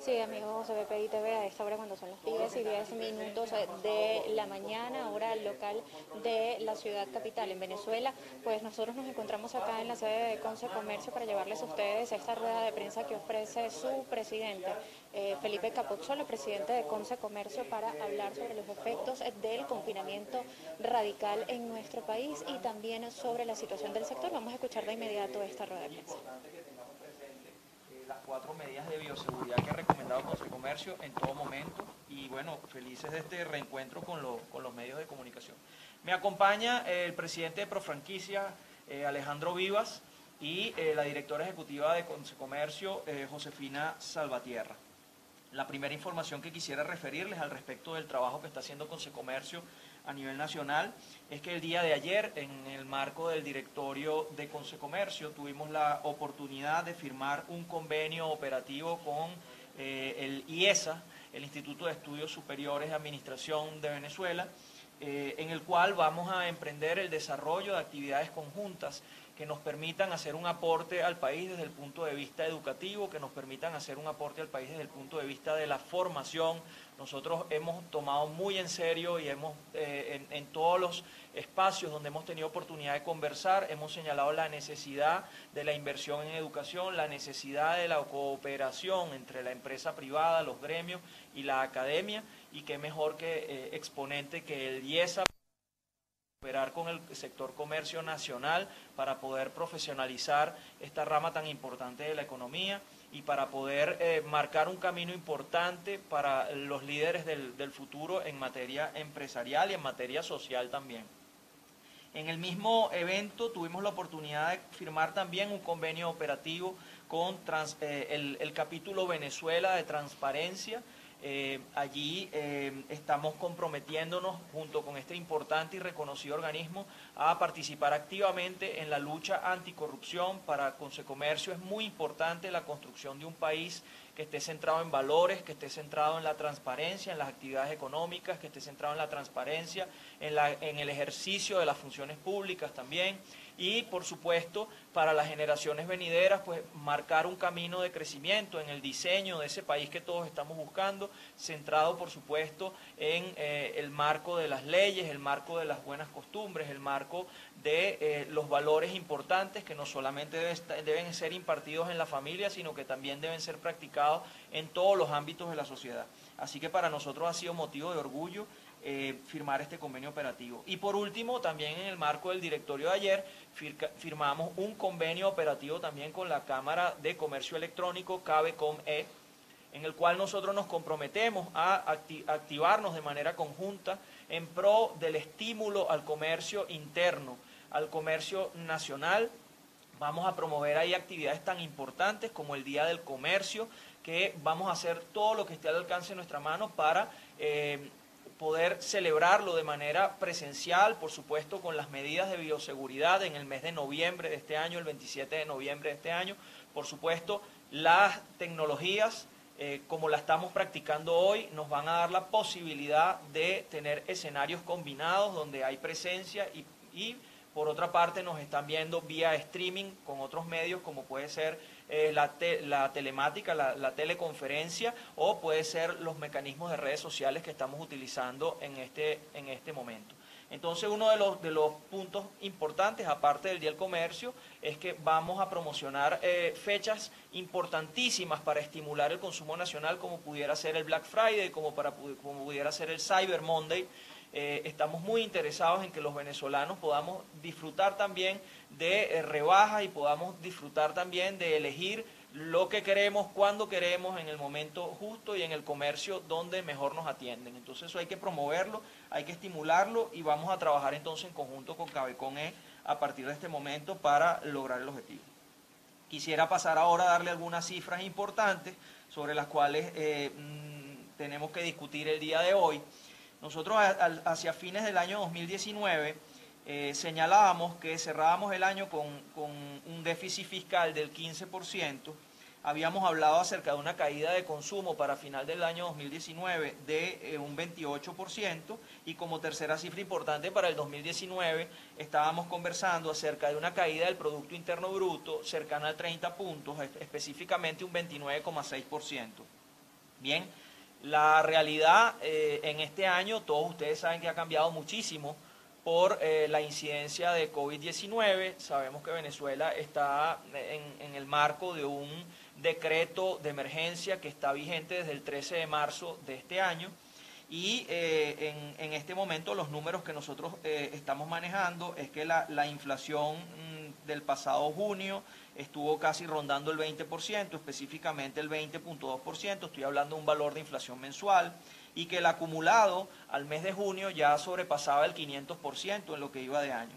Sí, amigos de BPI TV, a esta hora cuando son las 10:10 de la mañana, hora local de la ciudad capital en Venezuela, pues nosotros nos encontramos acá en la sede de Conce Comercio para llevarles a ustedes esta rueda de prensa que ofrece su presidente, Felipe Capozzola, presidente de Conce Comercio, para hablar sobre los efectos del confinamiento radical en nuestro país y también sobre la situación del sector. Vamos a escuchar de inmediato esta rueda de prensa. Las 4 medidas de bioseguridad que ha recomendado Concecomercio en todo momento y bueno, felices de este reencuentro con los medios de comunicación. Me acompaña el presidente de Profranquicia, Alejandro Vivas, y la directora ejecutiva de Concecomercio, Josefina Salvatierra. La primera información que quisiera referirles al respecto del trabajo que está haciendo Concecomercio a nivel nacional es que el día de ayer, en el marco del directorio de Concecomercio, tuvimos la oportunidad de firmar un convenio operativo con el IESA, el Instituto de Estudios Superiores de Administración de Venezuela, en el cual vamos a emprender el desarrollo de actividades conjuntas que nos permitan hacer un aporte al país desde el punto de vista educativo, que nos permitan hacer un aporte al país desde el punto de vista de la formación. Nosotros hemos tomado muy en serio y hemos en todos los espacios donde hemos tenido oportunidad de conversar, hemos señalado la necesidad de la inversión en educación, la necesidad de la cooperación entre la empresa privada, los gremios y la academia, y qué mejor que exponente que el IESA, cooperar con el sector comercio nacional para poder profesionalizar esta rama tan importante de la economía y para poder marcar un camino importante para los líderes del futuro en materia empresarial y en materia social también. En el mismo evento tuvimos la oportunidad de firmar también un convenio operativo con el capítulo Venezuela de Transparencia. Allí estamos comprometiéndonos junto con este importante y reconocido organismo a participar activamente en la lucha anticorrupción. Para Concecomercio es muy importante la construcción de un país que esté centrado en valores, que esté centrado en la transparencia, en las actividades económicas, que esté centrado en la transparencia, en el ejercicio de las funciones públicas también. Y, por supuesto, para las generaciones venideras, pues marcar un camino de crecimiento en el diseño de ese país que todos estamos buscando, centrado, por supuesto, en el marco de las leyes, el marco de las buenas costumbres, el marco de los valores importantes que no solamente deben ser impartidos en la familia, sino que también deben ser practicados en todos los ámbitos de la sociedad. Así que para nosotros ha sido motivo de orgullo firmar este convenio operativo. Y por último, también en el marco del directorio de ayer, firmamos un convenio operativo también con la Cámara de Comercio Electrónico, CABECOM-E, en el cual nosotros nos comprometemos a activarnos de manera conjunta en pro del estímulo al comercio interno, al comercio nacional. Vamos a promover ahí actividades tan importantes como el Día del Comercio, que vamos a hacer todo lo que esté al alcance de nuestra mano para poder celebrarlo de manera presencial, por supuesto con las medidas de bioseguridad en el mes de noviembre de este año, el 27 de noviembre de este año. Por supuesto, las tecnologías, como la estamos practicando hoy, nos van a dar la posibilidad de tener escenarios combinados donde hay presencia y por otra parte nos están viendo vía streaming con otros medios como puede ser la telemática, la teleconferencia, o puede ser los mecanismos de redes sociales que estamos utilizando en este momento. Entonces uno de los puntos importantes, aparte del Día del Comercio, es que vamos a promocionar fechas importantísimas para estimular el consumo nacional, como pudiera ser el Black Friday, como pudiera ser el Cyber Monday. Estamos muy interesados en que los venezolanos podamos disfrutar también de rebajas y podamos disfrutar también de elegir lo que queremos, cuando queremos, en el momento justo y en el comercio donde mejor nos atienden. Entonces eso hay que promoverlo, hay que estimularlo y vamos a trabajar entonces en conjunto con CABECOM-E a partir de este momento para lograr el objetivo. Quisiera pasar ahora a darle algunas cifras importantes sobre las cuales tenemos que discutir el día de hoy. Nosotros hacia fines del año 2019 señalábamos que cerrábamos el año con un déficit fiscal del 15%, habíamos hablado acerca de una caída de consumo para final del año 2019 de un 28%, y como tercera cifra importante para el 2019 estábamos conversando acerca de una caída del Producto Interno Bruto cercana al 30 puntos, específicamente un 29,6%. Bien, la realidad en este año, todos ustedes saben que ha cambiado muchísimo por la incidencia de COVID-19. Sabemos que Venezuela está en el marco de un decreto de emergencia que está vigente desde el 13 de marzo de este año. Y en este momento los números que nosotros estamos manejando es que la inflación del pasado junio estuvo casi rondando el 20%, específicamente el 20.2%, estoy hablando de un valor de inflación mensual, y que el acumulado al mes de junio ya sobrepasaba el 500% en lo que iba de año.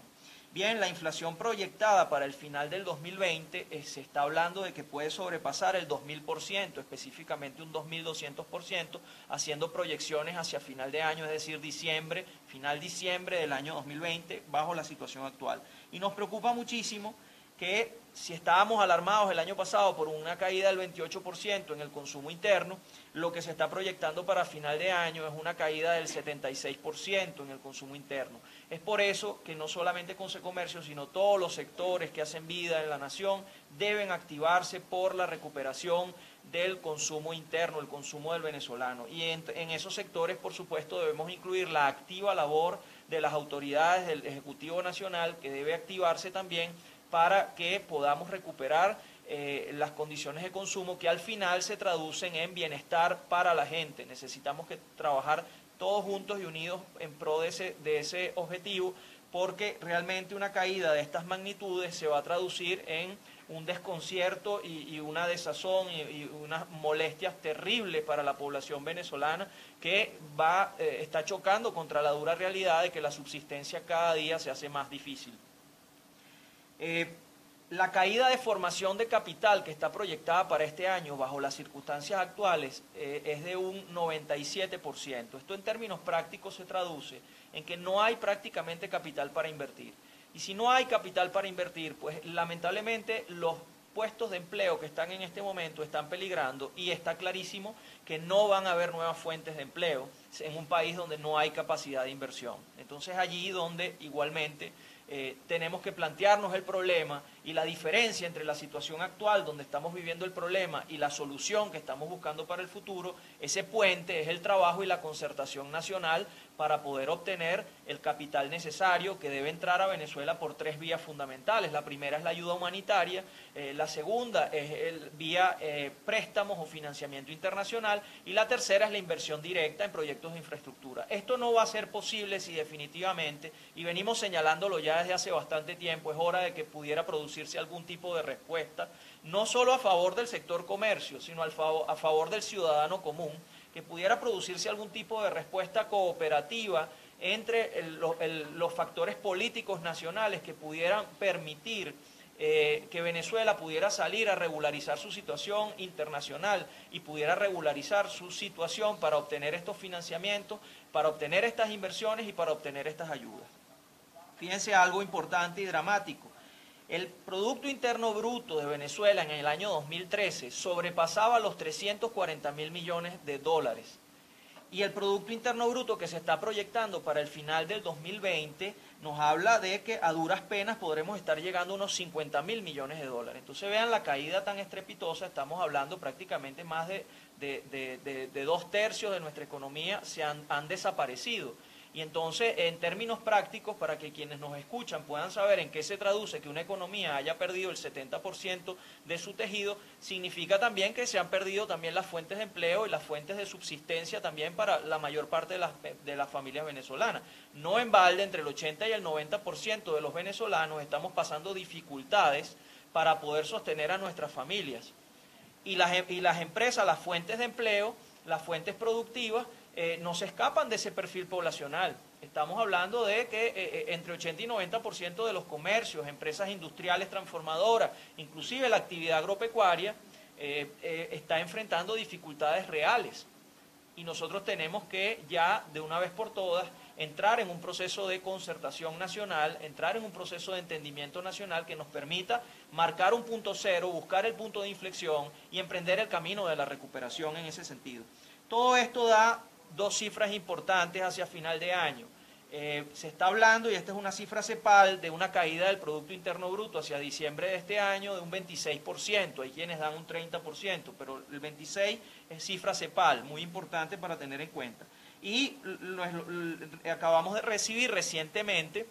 Bien, la inflación proyectada para el final del 2020 se está hablando de que puede sobrepasar el 2000%, específicamente un 2200%, haciendo proyecciones hacia final de año, es decir, diciembre, final diciembre del año 2020, bajo la situación actual. Y nos preocupa muchísimo que si estábamos alarmados el año pasado por una caída del 28% en el consumo interno, lo que se está proyectando para final de año es una caída del 76% en el consumo interno. Es por eso que no solamente Consecomercio, sino todos los sectores que hacen vida en la nación deben activarse por la recuperación del consumo interno, el consumo del venezolano. Y en esos sectores, por supuesto, debemos incluir la activa labor de las autoridades del Ejecutivo Nacional, que debe activarse también para que podamos recuperar las condiciones de consumo que al final se traducen en bienestar para la gente. Necesitamos que trabajar todos juntos y unidos en pro de ese objetivo, porque realmente una caída de estas magnitudes se va a traducir en un desconcierto y una desazón y unas molestias terribles para la población venezolana que está chocando contra la dura realidad de que la subsistencia cada día se hace más difícil. La caída de formación de capital que está proyectada para este año bajo las circunstancias actuales es de un 97%. Esto en términos prácticos se traduce en que no hay prácticamente capital para invertir. Y si no hay capital para invertir, pues lamentablemente los puestos de empleo que están en este momento están peligrando y está clarísimo que no van a haber nuevas fuentes de empleo en un país donde no hay capacidad de inversión. Entonces allí donde igualmente tenemos que plantearnos el problema y la diferencia entre la situación actual donde estamos viviendo el problema y la solución que estamos buscando para el futuro. Ese puente es el trabajo y la concertación nacional para poder obtener el capital necesario que debe entrar a Venezuela por 3 vías fundamentales. La primera es la ayuda humanitaria, la segunda es vía préstamos o financiamiento internacional y la tercera es la inversión directa en proyectos de infraestructura. Esto no va a ser posible si definitivamente, y venimos señalándolo ya desde hace bastante tiempo, es hora de que pudiera producirse algún tipo de respuesta, no solo a favor del sector comercio, sino a favor del ciudadano común, que pudiera producirse algún tipo de respuesta cooperativa entre los factores políticos nacionales que pudieran permitir que Venezuela pudiera salir a regularizar su situación internacional y pudiera regularizar su situación para obtener estos financiamientos, para obtener estas inversiones y para obtener estas ayudas. Fíjense algo importante y dramático. El Producto Interno Bruto de Venezuela en el año 2013 sobrepasaba los 340.000 millones de dólares. Y el Producto Interno Bruto que se está proyectando para el final del 2020 nos habla de que a duras penas podremos estar llegando a unos 50.000 millones de dólares. Entonces vean la caída tan estrepitosa, estamos hablando prácticamente más de 2/3 de nuestra economía han desaparecido. Y entonces, en términos prácticos, para que quienes nos escuchan puedan saber en qué se traduce que una economía haya perdido el 70% de su tejido, significa también que se han perdido también las fuentes de empleo y las fuentes de subsistencia también para la mayor parte de las familias venezolanas. No en balde, entre el 80 y el 90% de los venezolanos estamos pasando dificultades para poder sostener a nuestras familias. Y las empresas, las fuentes de empleo, las fuentes productivas, no se escapan de ese perfil poblacional. Estamos hablando de que entre 80 y 90% de los comercios, empresas industriales transformadoras, inclusive la actividad agropecuaria, está enfrentando dificultades reales. Y nosotros tenemos que ya de una vez por todas entrar en un proceso de concertación nacional, entrar en un proceso de entendimiento nacional que nos permita marcar un punto cero, buscar el punto de inflexión y emprender el camino de la recuperación en ese sentido. Todo esto da 2 cifras importantes hacia final de año. Se está hablando, y esta es una cifra CEPAL, de una caída del Producto Interno Bruto hacia diciembre de este año de un 26%. Hay quienes dan un 30%, pero el 26% es cifra CEPAL, muy importante para tener en cuenta. Y acabamos de recibir recientemente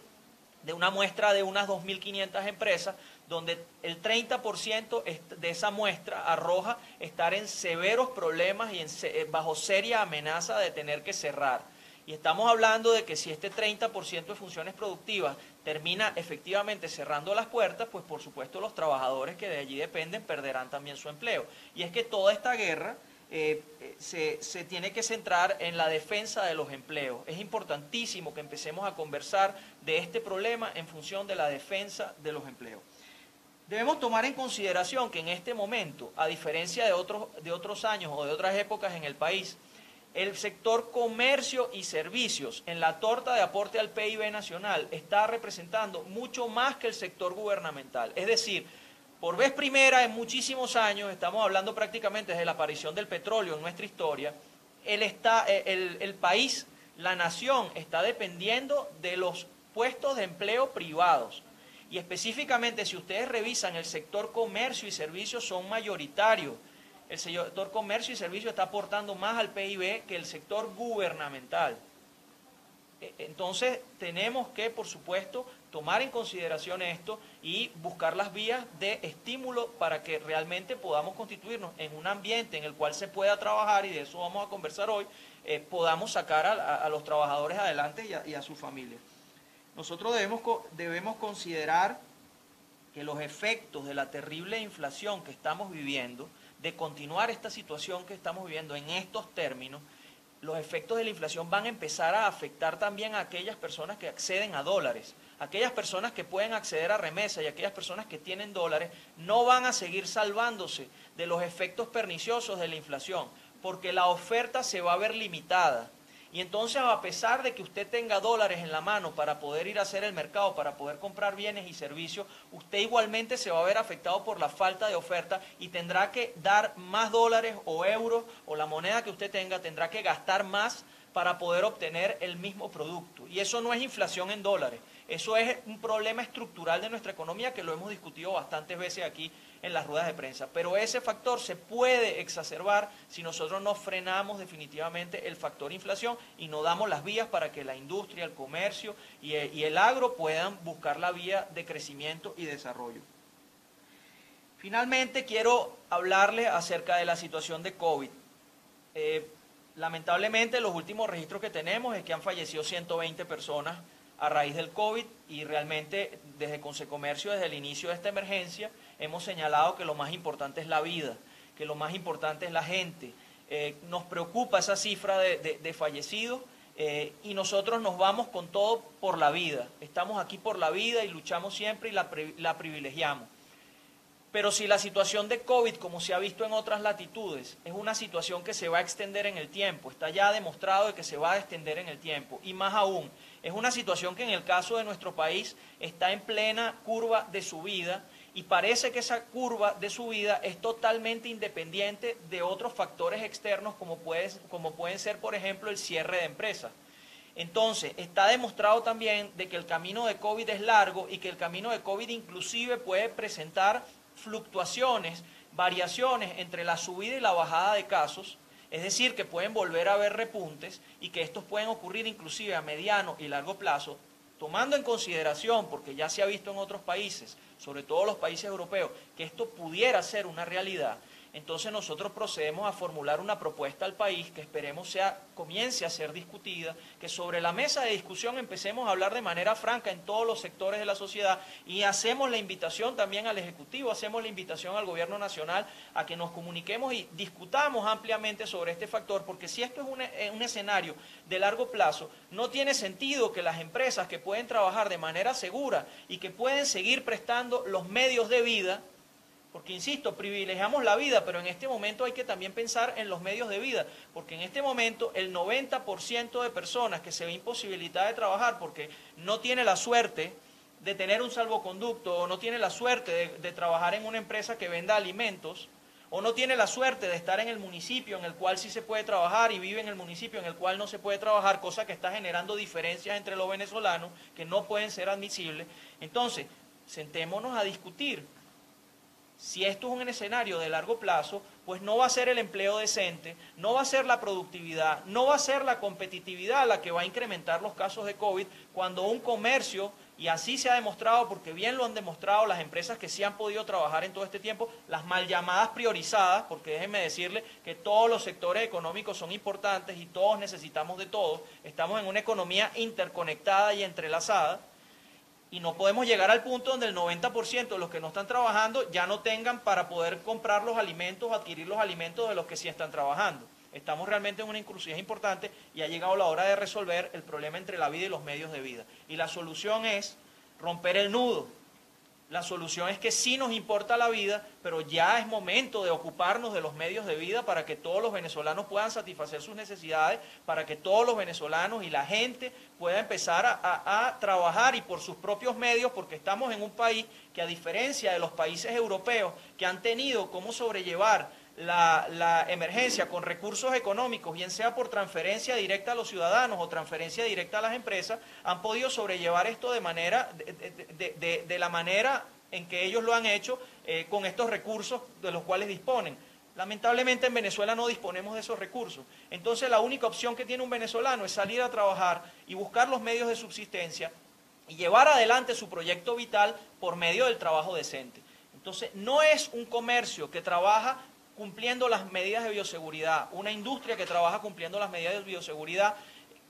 de una muestra de unas 2.500 empresas, donde el 30% de esa muestra arroja estar en severos problemas y bajo seria amenaza de tener que cerrar. Y estamos hablando de que si este 30% de funciones productivas termina efectivamente cerrando las puertas, pues por supuesto los trabajadores que de allí dependen perderán también su empleo. Y es que toda esta guerra se tiene que centrar en la defensa de los empleos. Es importantísimo que empecemos a conversar de este problema en función de la defensa de los empleos. Debemos tomar en consideración que en este momento, a diferencia de otros años o de otras épocas en el país, el sector comercio y servicios en la torta de aporte al PIB nacional está representando mucho más que el sector gubernamental. Es decir, por vez primera en muchísimos años, estamos hablando prácticamente desde la aparición del petróleo en nuestra historia, el país, la nación, está dependiendo de los puestos de empleo privados. Y específicamente, si ustedes revisan el sector comercio y servicios, son mayoritarios. El sector comercio y servicios está aportando más al PIB que el sector gubernamental. Entonces, tenemos que, por supuesto, tomar en consideración esto y buscar las vías de estímulo para que realmente podamos constituirnos en un ambiente en el cual se pueda trabajar, y de eso vamos a conversar hoy, podamos sacar a los trabajadores adelante y a sus familias. Nosotros debemos considerar que los efectos de la terrible inflación que estamos viviendo, de continuar esta situación que estamos viviendo en estos términos, los efectos de la inflación van a empezar a afectar también a aquellas personas que acceden a dólares. Aquellas personas que pueden acceder a remesa y aquellas personas que tienen dólares no van a seguir salvándose de los efectos perniciosos de la inflación, porque la oferta se va a ver limitada. Y entonces, a pesar de que usted tenga dólares en la mano para poder ir a hacer el mercado, para poder comprar bienes y servicios, usted igualmente se va a ver afectado por la falta de oferta y tendrá que dar más dólares o euros o la moneda que usted tenga, tendrá que gastar más para poder obtener el mismo producto. Y eso no es inflación en dólares, eso es un problema estructural de nuestra economía que lo hemos discutido bastantes veces aquí en las ruedas de prensa. Pero ese factor se puede exacerbar si nosotros no frenamos definitivamente el factor inflación y no damos las vías para que la industria, el comercio y el agro puedan buscar la vía de crecimiento y desarrollo. Finalmente, quiero hablarles acerca de la situación de COVID. Lamentablemente, los últimos registros que tenemos es que han fallecido 120 personas a raíz del COVID, y realmente desde Consecomercio, desde el inicio de esta emergencia, hemos señalado que lo más importante es la vida, que lo más importante es la gente. Nos preocupa esa cifra de fallecidos, y nosotros nos vamos con todo por la vida. Estamos aquí por la vida y luchamos siempre y la privilegiamos. Pero si la situación de COVID, como se ha visto en otras latitudes, es una situación que se va a extender en el tiempo, está ya demostrado de que se va a extender en el tiempo, y más aún, es una situación que en el caso de nuestro país está en plena curva de subida, y parece que esa curva de subida es totalmente independiente de otros factores externos como pueden ser, por ejemplo, el cierre de empresas. Entonces, está demostrado también de que el camino de COVID es largo y que el camino de COVID inclusive puede presentar fluctuaciones, variaciones entre la subida y la bajada de casos, es decir, que pueden volver a haber repuntes y que estos pueden ocurrir inclusive a mediano y largo plazo, tomando en consideración, porque ya se ha visto en otros países, sobre todo los países europeos, que esto pudiera ser una realidad. Entonces nosotros procedemos a formular una propuesta al país que esperemos comience a ser discutida, que sobre la mesa de discusión empecemos a hablar de manera franca en todos los sectores de la sociedad, y hacemos la invitación también al Ejecutivo, hacemos la invitación al Gobierno Nacional a que nos comuniquemos y discutamos ampliamente sobre este factor, porque si esto es un escenario de largo plazo, no tiene sentido que las empresas que pueden trabajar de manera segura y que pueden seguir prestando los medios de vida, porque, insisto, privilegiamos la vida, pero en este momento hay que también pensar en los medios de vida, porque en este momento el 90% de personas que se ve imposibilitada de trabajar porque no tiene la suerte de tener un salvoconducto o no tiene la suerte de trabajar en una empresa que venda alimentos o no tiene la suerte de estar en el municipio en el cual sí se puede trabajar y vive en el municipio en el cual no se puede trabajar, cosa que está generando diferencias entre los venezolanos que no pueden ser admisibles. Entonces, sentémonos a discutir. Si esto es un escenario de largo plazo, pues no va a ser el empleo decente, no va a ser la productividad, no va a ser la competitividad la que va a incrementar los casos de COVID cuando un comercio, y así se ha demostrado, porque bien lo han demostrado las empresas que sí han podido trabajar en todo este tiempo, las mal llamadas priorizadas, porque déjenme decirles que todos los sectores económicos son importantes y todos necesitamos de todos, estamos en una economía interconectada y entrelazada, y no podemos llegar al punto donde el 90% de los que no están trabajando ya no tengan para poder comprar los alimentos o adquirir los alimentos de los que sí están trabajando. Estamos realmente en una encrucijada importante y ha llegado la hora de resolver el problema entre la vida y los medios de vida. Y la solución es romper el nudo. La solución es que sí nos importa la vida, pero ya es momento de ocuparnos de los medios de vida para que todos los venezolanos puedan satisfacer sus necesidades, para que todos los venezolanos y la gente pueda empezar a trabajar y por sus propios medios, porque estamos en un país que, a diferencia de los países europeos que han tenido cómo sobrellevar la emergencia con recursos económicos, bien sea por transferencia directa a los ciudadanos o transferencia directa a las empresas, han podido sobrellevar esto de la manera en que ellos lo han hecho con estos recursos de los cuales disponen. Lamentablemente en Venezuela no disponemos de esos recursos. Entonces la única opción que tiene un venezolano es salir a trabajar y buscar los medios de subsistencia y llevar adelante su proyecto vital por medio del trabajo decente. Entonces no es un comercio que trabaja cumpliendo las medidas de bioseguridad, una industria que trabaja cumpliendo las medidas de bioseguridad,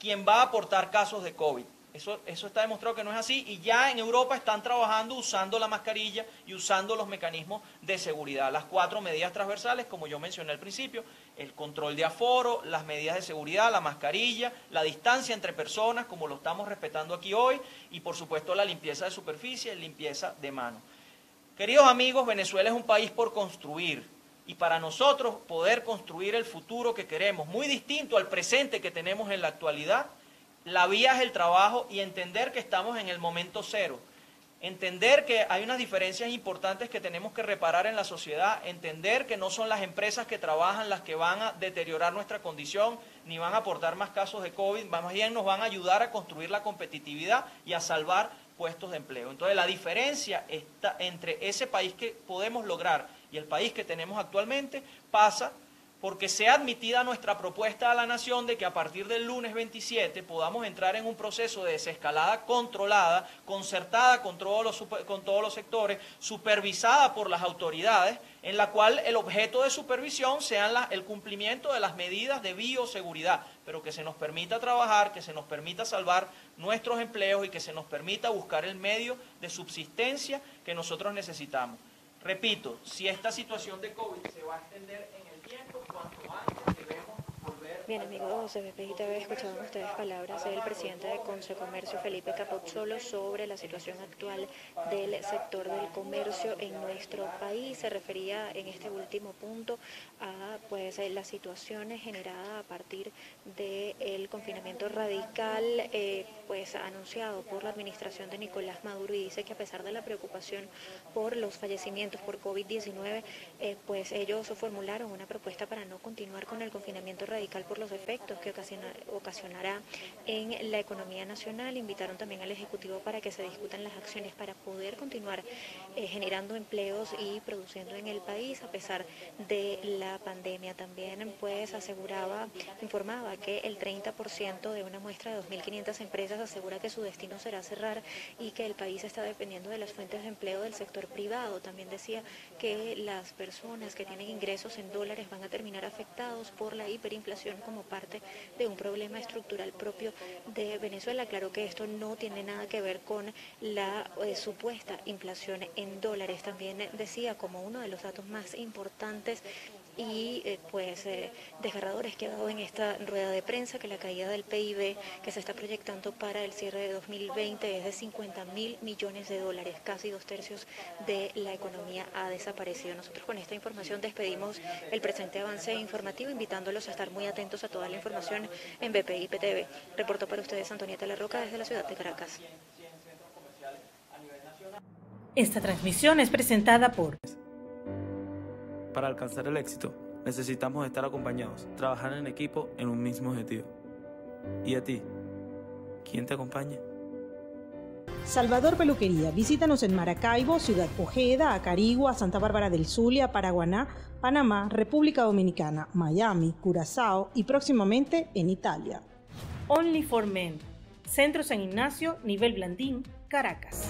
quien va a aportar casos de COVID. Eso está demostrado que no es así y ya en Europa están trabajando usando la mascarilla y usando los mecanismos de seguridad. Las 4 medidas transversales, como yo mencioné al principio, el control de aforo, las medidas de seguridad, la mascarilla, la distancia entre personas, como lo estamos respetando aquí hoy, y por supuesto la limpieza de superficie y limpieza de manos. Queridos amigos, Venezuela es un país por construir. Y para nosotros poder construir el futuro que queremos, muy distinto al presente que tenemos en la actualidad, la vía es el trabajo y entender que estamos en el momento cero. Entender que hay unas diferencias importantes que tenemos que reparar en la sociedad, entender que no son las empresas que trabajan las que van a deteriorar nuestra condición, ni van a aportar más casos de COVID, más bien nos van a ayudar a construir la competitividad y a salvar puestos de empleo. Entonces la diferencia está entre ese país que podemos lograr y el país que tenemos actualmente pasa porque sea admitida nuestra propuesta a la nación de que a partir del lunes 27 podamos entrar en un proceso de desescalada controlada, concertada con todos los sectores, supervisada por las autoridades, en la cual el objeto de supervisión sea el cumplimiento de las medidas de bioseguridad, pero que se nos permita trabajar, que se nos permita salvar nuestros empleos y que se nos permita buscar el medio de subsistencia que nosotros necesitamos. Repito, si esta situación de COVID se va a extender en el tiempo, cuanto antes debemos volver. Bien, amigos de BPI TV, escuchaban ustedes palabras del presidente de Consecomercio, Felipe Capozolo, sobre la situación actual del sector del comercio en nuestro país. Se refería en este último punto a la situación generada a partir del confinamiento radical anunciado por la administración de Nicolás Maduro, y dice que a pesar de la preocupación por los fallecimientos por COVID-19, ellos formularon una propuesta para no continuar con el confinamiento radical por los efectos que ocasionará en la economía nacional. Invitaron también al Ejecutivo para que se discutan las acciones para poder continuar generando empleos y produciendo en el país a pesar de la pandemia. También informaba que el 30% de una muestra de 2.500 empresas asegura que su destino será cerrar y que el país está dependiendo de las fuentes de empleo del sector privado. También decía que las personas que tienen ingresos en dólares van a terminar afectados por la hiperinflación como parte de un problema estructural propio de Venezuela. Claro que esto no tiene nada que ver con la supuesta inflación en dólares. También decía como uno de los datos más importantes y desgarradores que ha dado en esta rueda de prensa que la caída del PIB que se está proyectando para el cierre de 2020 es de 50.000 millones de dólares, casi 2/3 de la economía ha desaparecido. Nosotros con esta información despedimos el presente avance informativo, invitándolos a estar muy atentos a toda la información en BPI TV. Reportó para ustedes Antonieta La Roca desde la ciudad de Caracas. Esta transmisión es presentada por Para alcanzar el éxito, necesitamos estar acompañados, trabajar en equipo en un mismo objetivo. ¿Y a ti? ¿Quién te acompaña? Salvador Peluquería. Visítanos en Maracaibo, Ciudad Ojeda, Acarigua, Santa Bárbara del Zulia, Paraguaná, Panamá, República Dominicana, Miami, Curazao y próximamente en Italia. Only for Men. Centro San Ignacio, Nivel Blandín, Caracas.